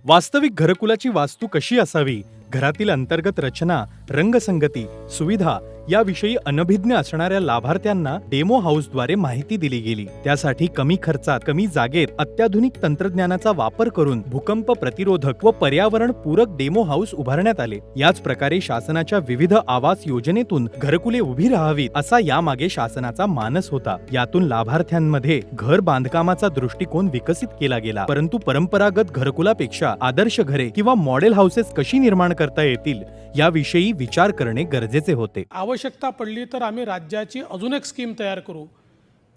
वास्तविक घरकुलाची वास्तू कशी असावी, घरातील अंतर्गत रचना, रंगसंगती, सुविधा याविषयी अनभिज्ञ असणाऱ्या लाभार्थ्यांना डेमो हाऊसद्वारे माहिती दिली गेली. त्यासाठी कमी खर्चात, कमी जागेत अत्याधुनिक तंत्रज्ञानाचा वापर करून भूकंप प्रतिरोधक व पर्यावरण पूरक डेमो हाऊस उभारण्यात आले. याच प्रकारे शासनाच्या विविध आवास योजनेतून घरकुले उभी राहावीत असा यामागे शासनाचा मानस होता. यातून लाभार्थ्यांमध्ये घर बांधकामाचा दृष्टिकोन विकसित केला गेला. परंतु परंपरागत घरकुलापेक्षा आदर्श घरे किंवा मॉडेल हाऊसेस कशी निर्माण करता येतील याविषयी विचार करणे गरजेचे होते. आवश्यकता पडली तर आम्ही राज्याची अजून एक स्कीम तयार करू,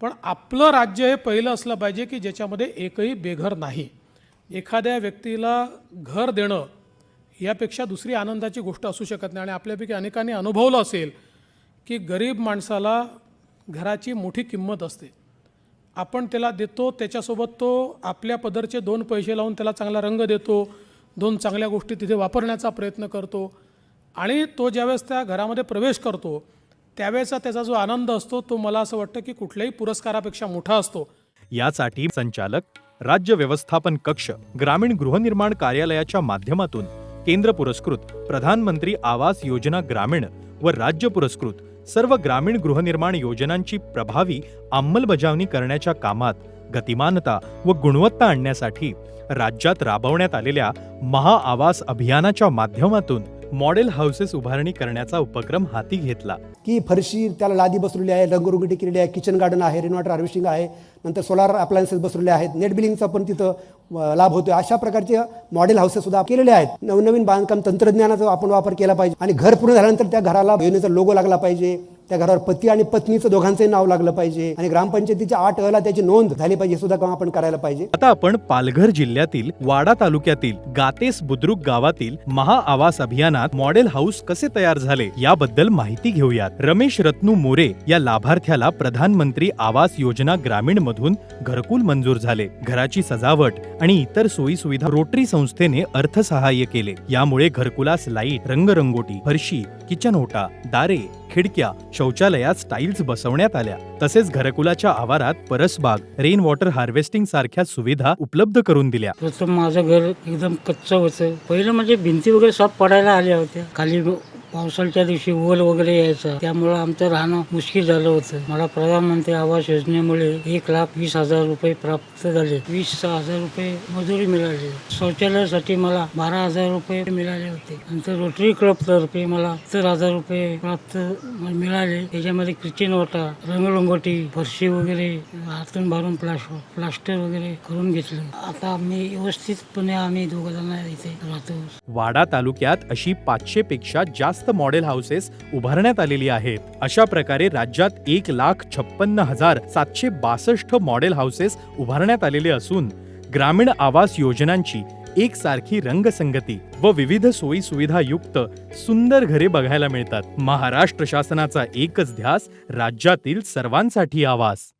पण आपलं राज्य हे पहिलं असलं पाहिजे की ज्याच्यामध्ये एकही बेघर नाही. एखाद्या व्यक्तीला घर देणं यापेक्षा दुसरी आनंदाची गोष्ट असू शकत नाही. आणि आपल्यापैकी अनेकांनी अनुभवलं असेल की गरीब माणसाला घराची मोठी किंमत असते. आपण त्याला देतो, त्याच्यासोबत तो आपल्या पदरचे 2 पैसे लावून त्याला चांगला रंग देतो, 2 चांगल्या गोष्टी तिथे वापरण्याचा प्रयत्न करतो. आणि तो ज्यावेळेस त्या घरामध्ये प्रवेश करतो त्यावेळेचा त्याचा जो आनंद असतो तो मला असं वाटतं की कुठल्याही पुरस्कारापेक्षा मोठा असतो. यासाठी संचालक, राज्य व्यवस्थापन कक्ष, ग्रामीण गृहनिर्माण कार्यालयाच्या माध्यमातून केंद्र पुरस्कृत प्रधानमंत्री आवास योजना ग्रामीण व राज्य पुरस्कृत सर्व ग्रामीण गृहनिर्माण योजनांची प्रभावी अंमलबजावणी करण्याच्या कामात गतिमानता व गुणवत्ता आणण्यासाठी राज्यात राबवण्यात आलेल्या महाआवास अभियानाच्या माध्यमातून मॉडेल हाऊसेस उभारणी करण्याचा उपक्रम हाती घेतला. की फरशी त्याला लादी बसवलेली आहे, रंगरुगटी केलेली आहे, किचन गार्डन आहे, रेन वॉटर हार्वेस्टिंग आहे, नंतर सोलार अप्लायन्सेस बसवलेले आहेत, नेट बिलिंगचा पण तिथं लाभ होतो. अशा प्रकारचे मॉडेल हाऊसेस सुद्धा केलेले आहेत. नवनवीन बांधकाम तंत्रज्ञानाचा आपण वापर केला पाहिजे आणि घर पूर्ण झाल्यानंतर त्या घराला योजनेचा लोगो लागला पाहिजे, त्या घरावर पती आणि पत्नीचं दोघांचंही नाव लागलं पाहिजे आणि ग्रामपंचायतीच्या 8 अला त्याची नोंद झाली पाहिजे, सुद्धा काम आपण करायला पाहिजे. आता आपण पालघर जिल्ह्यातील वाडा तालुक्यातील गातेस बुद्रुक गावातील महाआवास अभियानात मॉडेल हाऊस कसे तयार झाले याबद्दल माहिती घेऊयात. रमेश रत्नू मोरे या लाभार्थ्याला प्रधानमंत्री आवास योजना ग्रामीण मधून घरकुल मंजूर झाले. घराची सजावट आणि इतर सोयी सुविधा रोटरी संस्थेने अर्थसहाय्य केले. यामुळे घरकुलास लाईट, रंगरंगोटी, फरशी, किचन ओटा, दारे, खिडक्या, शौचालयात स्टाईल्स बसवण्यात आल्या. तसेच घरकुलाच्या आवारात परसबाग, रेन वॉटर हार्वेस्टिंग सारख्या सुविधा उपलब्ध करून दिल्या. प्रथम माझं घर एकदम कच्चं होतं. पहिलं म्हणजे भिंती वगैरे सब पडायला आल्या होत्या. खाली पावसाळ्याच्या दिवशी ओल वगैरे यायचा, त्यामुळे आमचं राहणं मुश्किल झालं होतं. मला प्रधानमंत्री आवास योजनेमुळे 1,20,000 रुपये प्राप्त झाले. 20,000 रुपये मजुरी मिळाली. शौचालयासाठी मला 12,000 रुपये मिळाले होते. नंतर रोटरी क्लब तर्फे मला 70,000 रुपये प्राप्त मिळाले. त्याच्यामध्ये किचन ओटा, रंगरंगोटी, फरशी वगैरे हातून भरून प्लास्टर वगैरे करून घेतलं. आता आम्ही व्यवस्थितपणे आम्ही 2 जण इथे राहतो. वाडा तालुक्यात अशी 500 पेक्षा जास्त मॉडेल हाऊसेस उभारण्यात आलेली आहेत. अशा प्रकारे राज्यात 1,56,762 मॉडेल हाऊसेस उभारण्यात आलेले असून ग्रामीण आवास योजनांची एकसारखी रंगसंगती व विविध सोयी सुविधा युक्त सुंदर घरे बघायला मिळतात. महाराष्ट्र शासनाचा एकच ध्यास, राज्यातील सर्वांसाठी आवास.